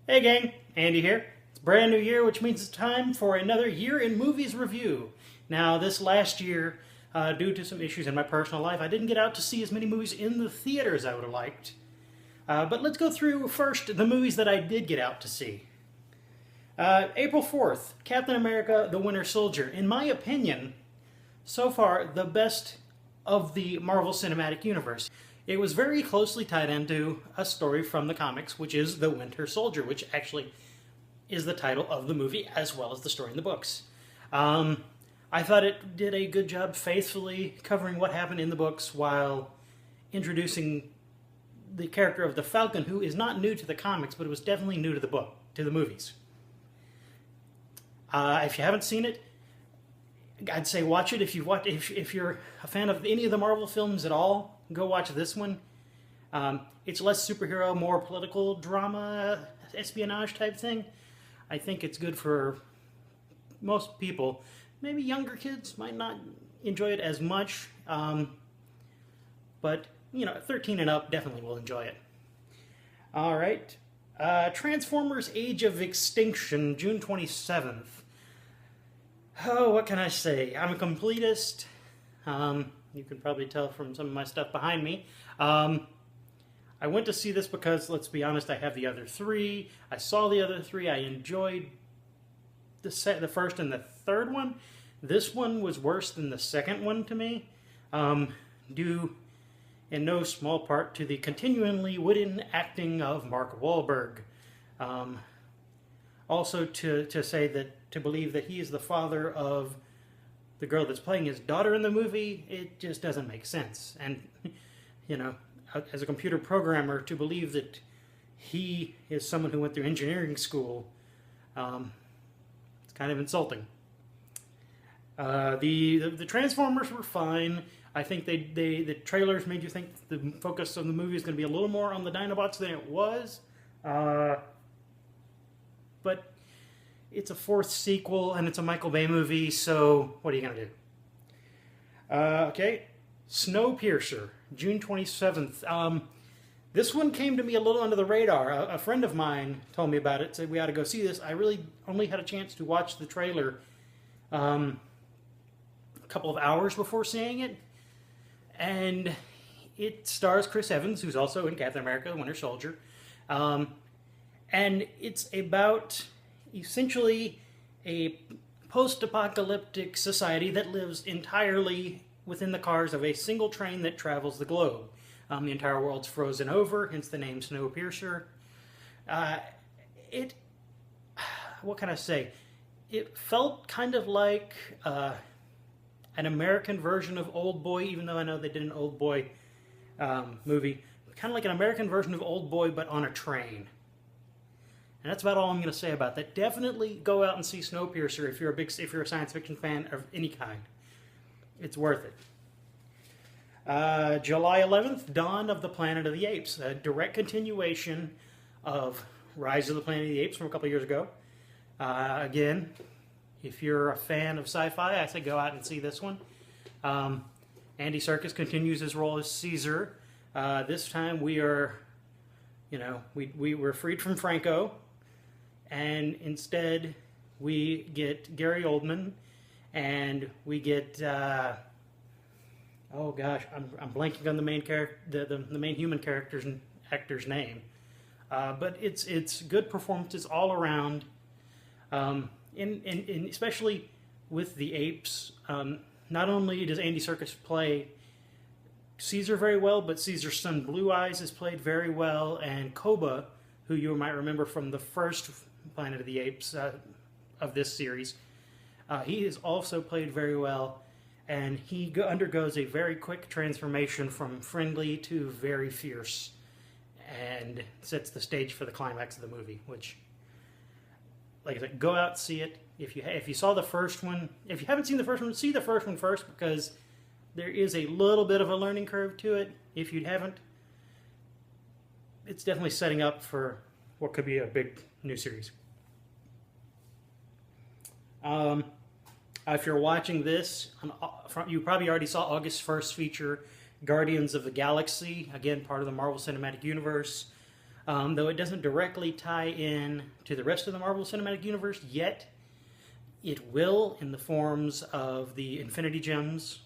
Hey gang, Andy here. It's a brand new year, which means it's time for another Year in Movies review. Now, this last year, due to some issues in my personal life, I didn't get out to see as many movies in the theater as I would have liked. But let's go through first the movies that I did get out to see. April 4th, Captain America the Winter Soldier. In my opinion, so far, the best of the Marvel Cinematic Universe. It was very closely tied into a story from the comics, which is The Winter Soldier, which actually is the title of the movie as well as the story in the books. I thought it did a good job faithfully covering what happened in the books while introducing the character of the Falcon, who is not new to the comics, but it was definitely new to the book, to the movies. If you haven't seen it, I'd say watch it. If you're a fan of any of the Marvel films at all, go watch this one. It's less superhero, more political drama, espionage type thing. I think it's good for most people. Maybe younger kids might not enjoy it as much, but 13 and up definitely will enjoy it. All right, Transformers: Age of Extinction, June 27th. Oh, what can I say? I'm a completist. You can probably tell from some of my stuff behind me. I went to see this because, let's be honest, I have the other three. I saw the other three. I enjoyed the first and the third one. This one was worse than the second one to me, due in no small part to the continually wooden acting of Mark Wahlberg. Also to believe that he is the father of the girl that's playing his daughter in the movie, it just doesn't make sense. And, as a computer programmer, to believe that he is someone who went through engineering school, it's kind of insulting. The Transformers were fine. I think the trailers made you think the focus of the movie is going to be a little more on the Dinobots than it was. But it's a fourth sequel, and it's a Michael Bay movie, so what are you going to do? Okay, Snowpiercer, June 27th. This one came to me a little under the radar. A friend of mine told me about it, said we ought to go see this. I really only had a chance to watch the trailer a couple of hours before seeing it, and it stars Chris Evans, who's also in Captain America: The Winter Soldier, and it's about essentially a post-apocalyptic society that lives entirely within the cars of a single train that travels the globe. The entire world's frozen over, hence the name Snowpiercer. What can I say? It felt kind of like an American version of Old Boy, even though I know they did an Old Boy movie. Kind of like an American version of Old Boy, but on a train. And that's about all I'm going to say about that. Definitely go out and see Snowpiercer if you're a science fiction fan of any kind. It's worth it. July 11th, Dawn of the Planet of the Apes, a direct continuation of Rise of the Planet of the Apes from a couple of years ago. Again, if you're a fan of sci-fi, I say go out and see this one. Andy Serkis continues his role as Caesar. This time we are, we were freed from Franco. And instead, we get Gary Oldman, and we get I'm blanking on the main character, the main human character's actor's name, but it's good performances all around, and especially with the apes. Not only does Andy Serkis play Caesar very well, but Caesar's son Blue Eyes is played very well, and Koba, who you might remember from the first Planet of the Apes of this series. He is also played very well, and he undergoes a very quick transformation from friendly to very fierce, and sets the stage for the climax of the movie, which, like I said, go out and see it. If you saw the first one, if you haven't seen the first one, see the first one first, because there is a little bit of a learning curve to it. If you haven't, it's definitely setting up for what could be a big new series. If you're watching this, you probably already saw August 1st feature Guardians of the Galaxy, again part of the Marvel Cinematic Universe. Though it doesn't directly tie in to the rest of the Marvel Cinematic Universe yet, it will in the forms of the Infinity Gems.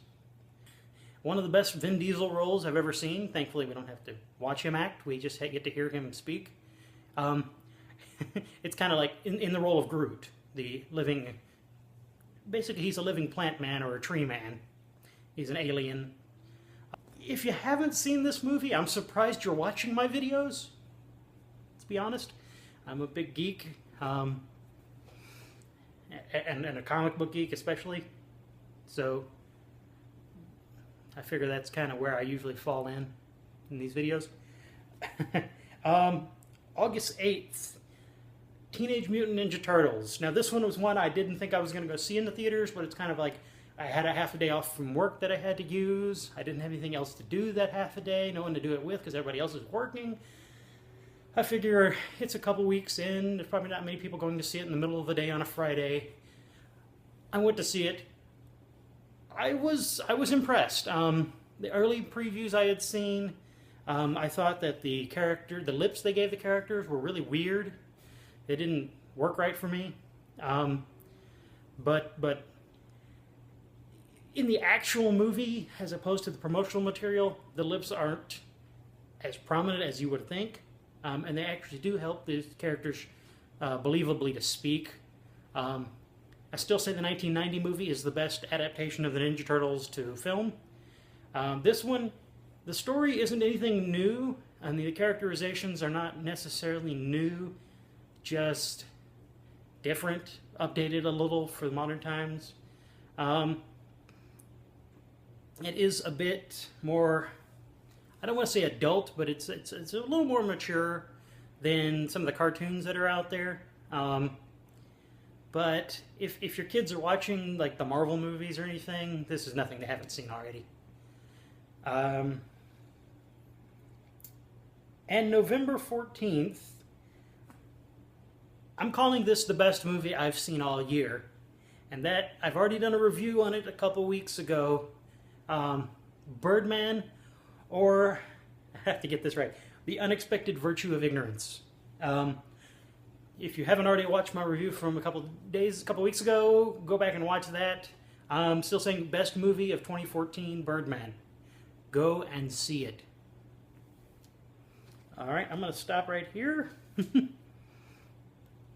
One of the best Vin Diesel roles I've ever seen. Thankfully, we don't have to watch him act. We just get to hear him speak. It's kind of like in the role of Groot, the living... Basically, he's a living plant man or a tree man. He's an alien. If you haven't seen this movie, I'm surprised you're watching my videos. Let's be honest. I'm a big geek. And a comic book geek especially. So I figure that's kind of where I usually fall in these videos. August 8th, Teenage Mutant Ninja Turtles. Now this one was one I didn't think I was going to go see in the theaters, but it's kind of like I had a half a day off from work that I had to use. I didn't have anything else to do that half a day, no one to do it with because everybody else is working. I figure it's a couple weeks in, there's probably not many people going to see it in the middle of the day on a Friday. I went to see it. I was impressed. The early previews I had seen, I thought that the lips they gave the characters were really weird. They didn't work right for me. But in the actual movie, as opposed to the promotional material, the lips aren't as prominent as you would think. And they actually do help these characters believably to speak. I still say the 1990 movie is the best adaptation of the Ninja Turtles to film. This one, the story isn't anything new, and the characterizations are not necessarily new, just different, updated a little for the modern times. It is a bit more, I don't want to say adult, but it's a little more mature than some of the cartoons that are out there. But if your kids are watching like the Marvel movies or anything, this is nothing they haven't seen already. And November 14th, I'm calling this the best movie I've seen all year. And that, I've already done a review on it a couple weeks ago. Birdman, or, I have to get this right, The Unexpected Virtue of Ignorance. If you haven't already watched my review from a couple weeks ago, go back and watch that. I'm still saying best movie of 2014, Birdman. Go and see it. Alright, I'm going to stop right here.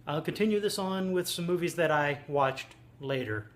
I'll continue this on with some movies that I watched later.